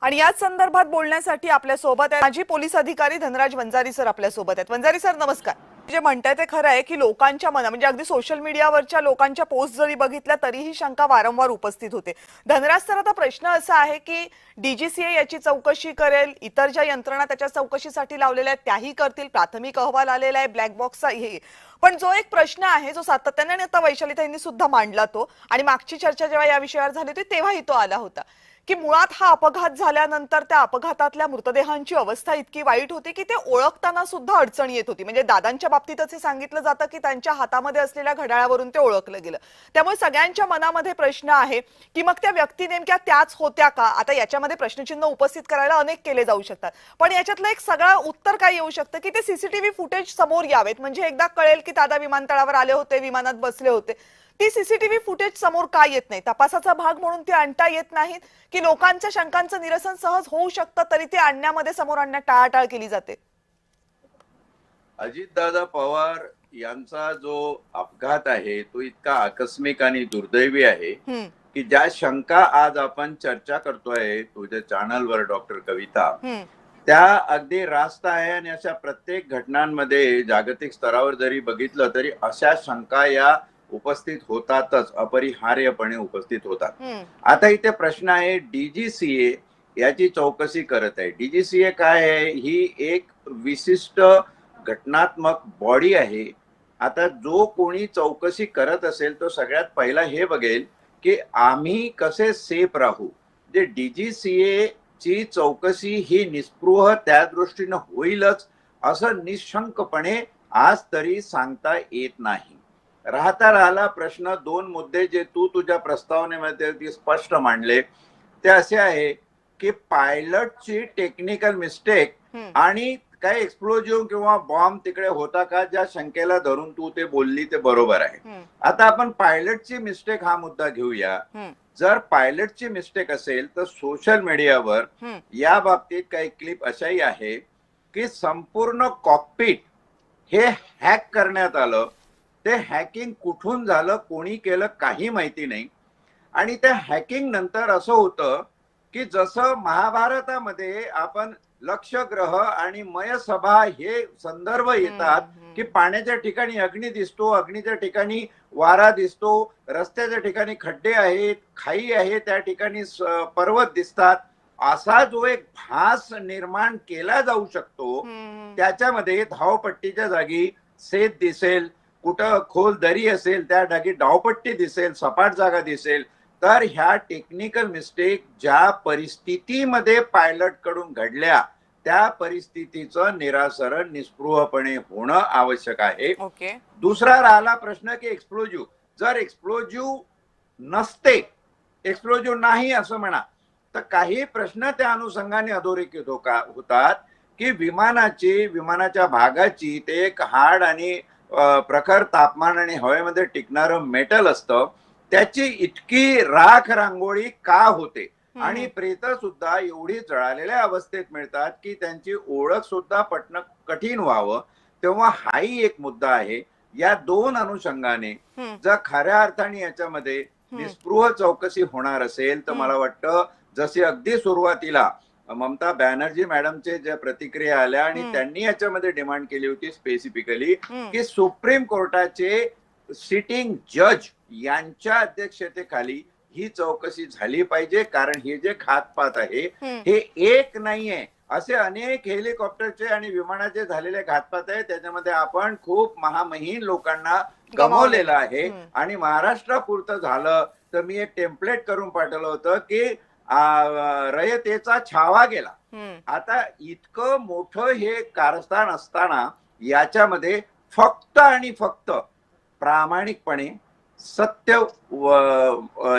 आणि याच संदर्भात बोलण्यासाठी आपल्या सोबत आहे माजी पोलीस अधिकारी धनराज वंजारी सर आपल्या सोबत आहेत। वंजारी सर नमस्कार। जे म्हणताय ते खरं आहे की लोकांच्या मना म्हणजे अगदी सोशल मीडियावरच्या लोकांच्या पोस्ट जरी बघितल्या तरीही शंका वारंवार उपस्थित होते। धनराज सर, आता प्रश्न असा आहे की डीजीसीए याची चौकशी करेल, इतर ज्या यंत्रणा त्याच्या चौकशीसाठी लावलेल्या आहेत त्याही करतील, प्राथमिक अहवाल आलेला आहे ब्लॅक बॉक्सचा हे, पण जो एक प्रश्न आहे जो सातत्याने आणि आता वैशालीताईंनी सुद्धा मांडला तो, आणि मागची चर्चा जेव्हा या विषयावर झाली होती तेव्हाही तो आला होता की मुळात हा अपघात झाल्यानंतर त्या अपघातातल्या मृतदेहांची अवस्था इतकी वाईट होती की ते ओळखताना सुद्धा अडचण येत होती। म्हणजे दादांच्या बाबतीत असे सांगितलं जातं की त्यांच्या हातामध्ये असलेल्या घड्याळावरून ते ओळखलं गेलं। त्यामुळे सगळ्यांच्या मनामध्ये प्रश्न आहे की मग त्या व्यक्ती नेमक्या त्याच होत्या का? आता याच्यामध्ये प्रश्नचिन्ह उपस्थित करायला अनेक केले जाऊ शकतात, पण याच्यातलं एक सगळं उत्तर काय येऊ शकतं की ते सीसीटीव्ही फुटेज समोर यावेत, म्हणजे एकदा कळेल की दादा विमानतळावर आले होते, विमानात बसले होते। ती सीसीटीव्ही फुटेज समोर का येत नाही? तपासाचा भाग म्हणून ते आणता येत नाहीत की लोकांच्या शंकांचं निरसन सहज होऊ शकतं तरी ते आणण्यामध्ये समोर आणण्यात टाळाटाळ केली जाते? अजितदादा पवार यांचा जो अपघात आहे तो इतका आकस्मिक आणि दुर्दैवी आहे की ज्या शंका आज आपण चर्चा करतोय तुझ्या चॅनलवर डॉक्टर कविता, त्या अगदी रास्त आहे। आणि अशा प्रत्येक घटनांमध्ये जागतिक स्तरावर जरी बघितलं तरी अशा शंका या उपस्थित होतातच, अपरिहार्यपणे उपस्थित होतात। आता इथे प्रश्न आहे, डीजीसीए याची चौकशी करत आहे। डीजीसीए काय आहे? ही एक विशिष्ट घटनात्मक बॉडी आहे। आता जो कोणी चौकशी करत असेल तो सगळ्यात पहिला हे बघेल की आम्ही कसे सेफ राहू। जे डीजीसीए ची चौकशी ही निस्पृह त्या दृष्टीने होईलच असं निशंकपणे आज तरी सांगता येत नाही। राहिला प्रश्न, दोन मुद्दे जे तू तुझ्या प्रस्तावनेमध्ये स्पष्ट मांडले ते असे आहे की पायलटची टेक्निकल मिस्टेक आणि काय एक्सप्लोजिव्ह किंवा बॉम्ब तिकडे होता का, ज्या शंकेला धरून तू ते बोलली ते बरोबर आहे। आता आपण पायलटची मिस्टेक हा मुद्दा घेऊया। जर पायलटची मिस्टेक असेल तर सोशल मीडियावर या बाबतीत काही क्लिप अशाही आहे की संपूर्ण कॉकपिट हे हॅक करण्यात आलं। ते हॅकिंग कुठून झालं, कोणी केलं काही माहिती नाही। आणि त्या हॅकिंग नंतर असं होतं की जसं महाभारतामध्ये आपण लक्षग्रह आणि मयसभा हे संदर्भ येतात की पाण्याच्या ठिकाणी अग्नी दिसतो, अग्नीच्या ठिकाणी वारा दिसतो, रस्त्याच्या ठिकाणी खड्डे आहेत, खाई आहे, त्या ठिकाणी पर्वत दिसतात, असा जो एक भास निर्माण केला जाऊ शकतो। त्याच्यामध्ये धावपट्टीच्या जागी शेत दिसेल, कुठं खोल दरी असेल त्या जागी धावपट्टी दिसेल, सपाट जागा दिसेल। तर ह्या टेक्निकल मिस्टेक ज्या परिस्थितीमध्ये पायलट कडून घडल्या त्या परिस्थितीचं निराकरण निस्पृहपणे होणं आवश्यक आहे। दुसरा राहिला प्रश्न की एक्सप्लोजिव्ह, जर एक्सप्लोजिव्ह नसते, एक्सप्लोजिव्ह नाही असं म्हणा, तर काही प्रश्न त्या अनुषंगाने अधोरेखित होतात की विमानाच्या भागाची ते एक हार्ड आणि प्रखर तापमान आणि हवेमध्ये टिकणारं मेटल असतं, त्याची इतकी राख रांगोळी का होते आणि प्रेत सुद्धा एवढी जळालेल्या अवस्थेत मिळतात की त्यांची ओळख सुद्धा पटणं कठीण व्हावं। तेव्हा हाही एक मुद्दा आहे। या दोन अनुषंगाने जर खऱ्या अर्थाने याच्यामध्ये निस्पृह चौकशी होणार असेल तर मला वाटतं जसे अगदी सुरुवातीला ममता बॅनर्जी मॅडमचे ज्या प्रतिक्रिया आल्या आणि त्यांनी याच्यामध्ये डिमांड केली होती स्पेसिफिकली की सुप्रीम कोर्टाचे सिटिंग जज यांच्या अध्यक्षतेखाली ही चौकशी झाली पाहिजे। कारण हे जे घातपात आहे हे एक नाहीये, असे अनेक हेलिकॉप्टरचे आणि विमानाचे झालेले घातपात आहे। त्याच्यामध्ये आपण खूप महामहिन लोकांना गमावलेलं आहे। आणि महाराष्ट्रापुरतं झालं तर मी एक टेम्पलेट करून पाठवलं होतं की रयतेचा छावा गेला। आता इतकं मोठं हे कारस्थान असताना याच्यामध्ये फक्त आणि फक्त प्रामाणिकपणे सत्य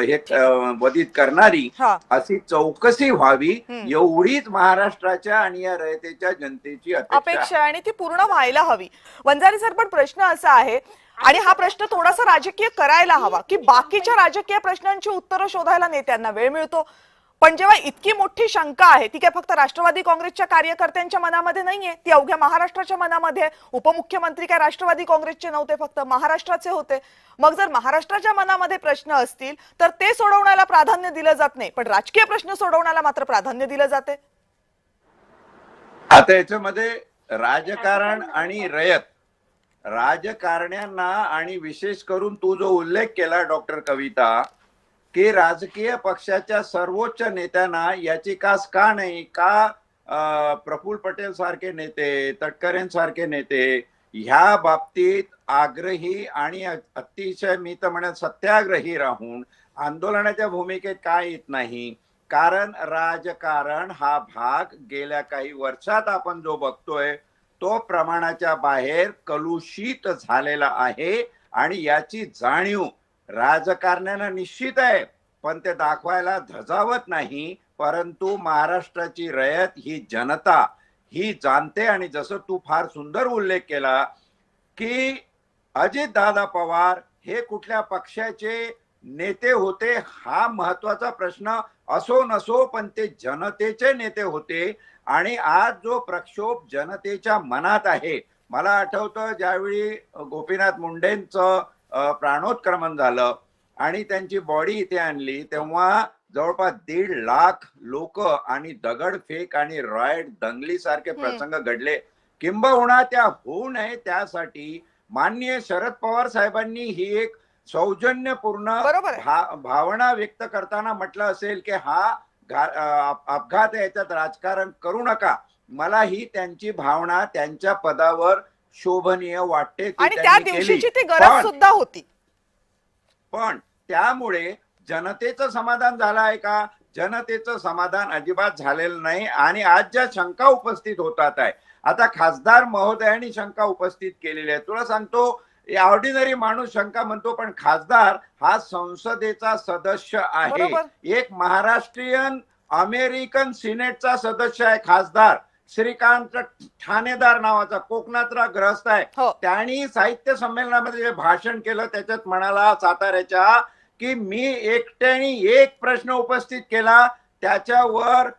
हे वधित करणारी अशी चौकशी व्हावी एवढीच महाराष्ट्राच्या आणि या रयतेच्या जनतेची अपेक्षा आहे आणि ती पूर्ण व्हायला हवी। वंजारी सर, पण प्रश्न असा आहे आणि हा प्रश्न थोडासा राजकीय करायला हवा की बाकीच्या राजकीय प्रश्नांची उत्तरं शोधायला नेत्यांना वेळ मिळतो, पण जेव्हा इतकी मोठी शंका आहे ती काय फक्त राष्ट्रवादी काँग्रेसच्या कार्यकर्त्यांच्या मनामध्ये नाहीये, ती अवघ्या महाराष्ट्राच्या मनामध्ये आहे. उपमुख्यमंत्री काय राष्ट्रवादी काँग्रेसचे नव्हते, फक्त महाराष्ट्राचे होते. मग जर महाराष्ट्राच्या मनामध्ये प्रश्न असतील तर ते सोडवण्याला प्राधान्य दिलं जात नाही, पण राजकीय प्रश्न सोडवण्याला मात्र प्राधान्य दिलं जाते. आता याच्यामध्ये राजकारण आणि रयत, राजकारण्यांना आणि विशेष करून तू जो उल्लेख केला डॉक्टर कविता, की राजकीय पक्षाच्या सर्वोच्च नेत्यांना याची कास का नाही का प्रफुल्ल पटेल सारखे नेते, तटकरेंसारखे नेते ह्या बाबतीत आग्रही आणि अतिशय मी तर म्हणत सत्याग्रही राहून आंदोलनाच्या भूमिकेत काय येत नाही. कारण राजकारण हा भाग गेल्या काही वर्षात आपण जो बघतोय तो प्रमाणाच्या बाहेर कलुषित झालेला आहे आणि याची जाणीव राजकारण्यांना निश्चित आहे, पण ते दाखवायला धजावत नाही. परंतु महाराष्ट्राची रयत ही जनता ही जाणते. आणि जसं तू फार सुंदर उल्लेख केला की अजितदादा पवार हे कुठल्या पक्षाचे नेते होते हा महत्वाचा प्रश्न असो नसो, पण ते जनतेचे नेते होते. आणि आज जो प्रक्षोभ जनतेच्या मनात आहे, मला आठवतं ज्यावेळी गोपीनाथ मुंडेंचं प्राणोत्क्रमण झालं आणि त्यांची बॉडी इथे आणली तेव्हा जवळपास 1.5 लाख लोक आणि दगडफेक आणि रॉयट दंगली सारखे प्रसंग घडले. किंबहुना त्या होऊ नये त्यासाठी माननीय शरद पवार साहेबांनी ही एक सौजन्यपूर्ण भावना व्यक्त करताना म्हटलं असेल की हा अपघात आहे, याच्यात राजकारण करू नका. मला ही त्यांची भावना त्यांच्या पदावर शोभनीय वाटते आणि त्या दिवशीची ती गरज सुद्धा होती. पण त्यामुळे जनतेचं समाधान झालं आहे का? जनतेचं समाधान अजिबात झालेलं नाही. आणि आज ज्या शंका उपस्थित होतात आहे, आता खासदार महोदयांनी शंका उपस्थित केलेली आहे. तुला सांगतो ऑर्डिनरी माणूस शंका म्हणतो, पण खासदार हा संसदेचा सदस्य आहे, एक महाराष्ट्रीयन अमेरिकन सिनेटचा सदस्य आहे खासदार. श्रीकांत ठाणेदार नावाचा कोकणातला ग्रस्त आहे. त्यांनी साहित्य संमेलनामध्ये जे भाषण केलं त्याच्यात म्हणाला साताऱ्याच्या की मी एकट्याने एक प्रश्न उपस्थित केला, त्याच्यावर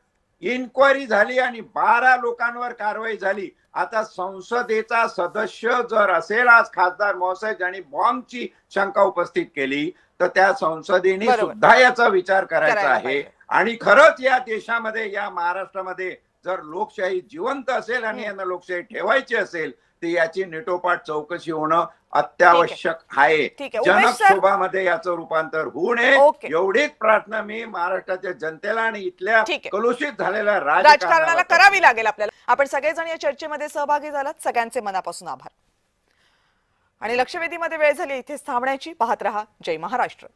इन्क्वायरी झाली आणि 12 लोकांवर कारवाई झाली. आता संसदेचा सदस्य जर असेल आज खासदार महोदय ज्यांनी बॉम्बची शंका उपस्थित केली, तर त्या संसदेने सुद्धा याचा विचार करायचा आहे. आणि खरंच या देशामध्ये, या महाराष्ट्रामध्ये जर लोकशाही जिवंत असेल आणि यांना लोकशाही ठेवायची असेल तर याची निटोपाट चौकशी होणं अत्यावश्यक आहे. जनक्षोभामध्ये याचं रूपांतर होऊ नये एवढीच प्रार्थना मी महाराष्ट्राच्या जनतेला आणि इथल्या कलुषित झालेल्या राजकारणाला करावी लागेल आपल्याला. आपण सगळेजण या चर्चेमध्ये सहभागी झालात, सगळ्यांचे मनापासून आभार. आणि लक्षवेधीमध्ये वेळ झाली इथेच थांबण्याची. पाहत रहा जय महाराष्ट्र.